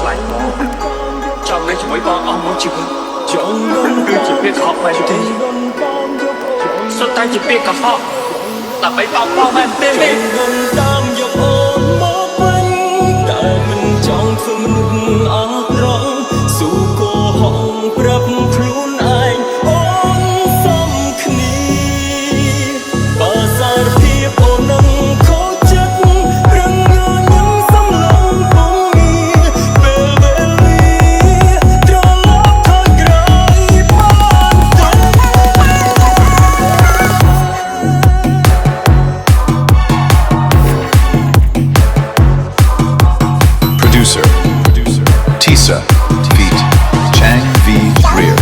ឡាញ់បងចង់នៅជាមួយបងអស់មួយជីវិតគឺជាពាក្យខកមែនទេសុទ្ធតែជាពាក្យកុហកដើម្បីបោកបងមែនទេតាមយកអូនមកវិញតែមិនចង់ធ្វើមនុស្សអស់រងស៊ូកោហងប្រាប់ខ្លួនឯងអូនសំគ្នាបើសារភាពអូននឹងខូចចិត្តរឹងញញឹមសំឡងពងងារពេលវេលាត្រឡប់ថយក្រោយបានទេ Producer Tisa feat. Chang V. Rear.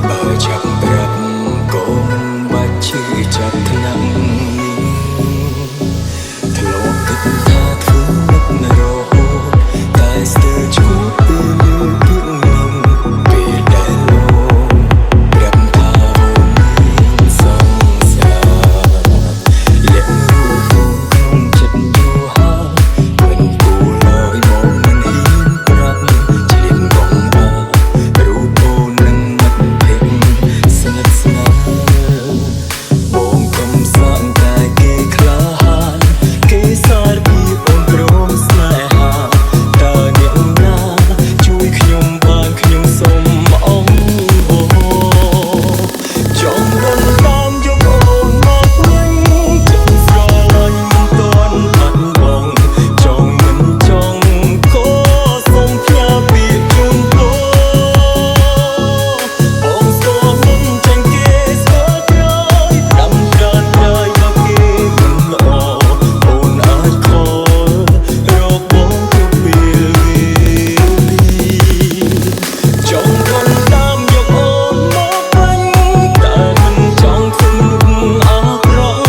បើចាប់ប្រាប់ក៏មិនបាច់ឈឺចាប់ថ្នាំនេះធ្លាប់គិតថាធ្វើនឹករហូតតែស្ទើរឈប់ពេលលើពាក្យនឹងពេលដែលលោកប្រាប់ថាអូនមានសង្សារលាក់រូបក្នុងចិត្តយូរហើយមិនគួរឡើយមកមិនហ៊ានប្រាប់ឆ្លៀតកងបារូបអូននឹងមិត្តភក្តិស្និទ្ធស្នាលបងកុំសង្កតែគេក្លាហានគេសារពីអូនព្រមស្នេហាតើអ្នកណាជួយខ្ញុំបានខ្ញុំសូមអងចង់រំតាមយកអូនមកវិញចង់ស្រឡាញ់មិនទាន់បាត់បង់ចង់មិនចង់ក៏សូមផ្ញើពាក្យជូនបងស្គាល់មិនចាញ់គេស្គាល់ក្រោយដាំក្រានឡើយមកគេមិនល្អអូនអាចខលរកបងគ្រប់ពេលវេលាចង់រំតាមយកអូនមកវិញតែមិនចង់ធ្វើមនុស្សអស់រង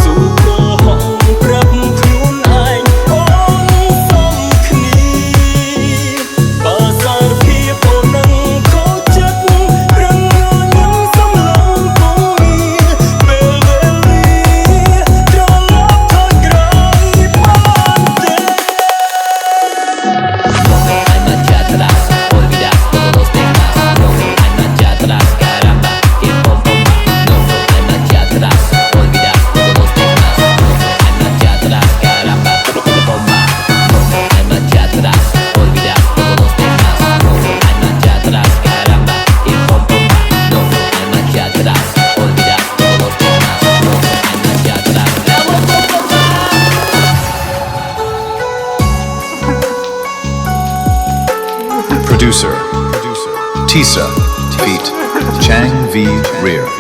ស៊ូកោហងប្រាប់ខ្លួនឯងអូនសំគ្នាបើសារភាពអូននឹងខូចចិត្តរឹងញញឹមសំឡងពងងារពេលវេលាត្រឡប់ថយក្រោយបានទេ hay marcha atrás, olvidas todos los temas. No hay marcha atrás, caramba, que bomba. No hay marcha atrás, olvidas todos los temas. No hay marcha atrás, caramba, que bomba. No hay marcha atrás, olvidas todos los temas. No hay marcha atrás, caramba, que bomba. No hay marcha atrás, olvidas todos los temas. No hay marcha atrás, Producer Tisa feat. Chang V. Rear.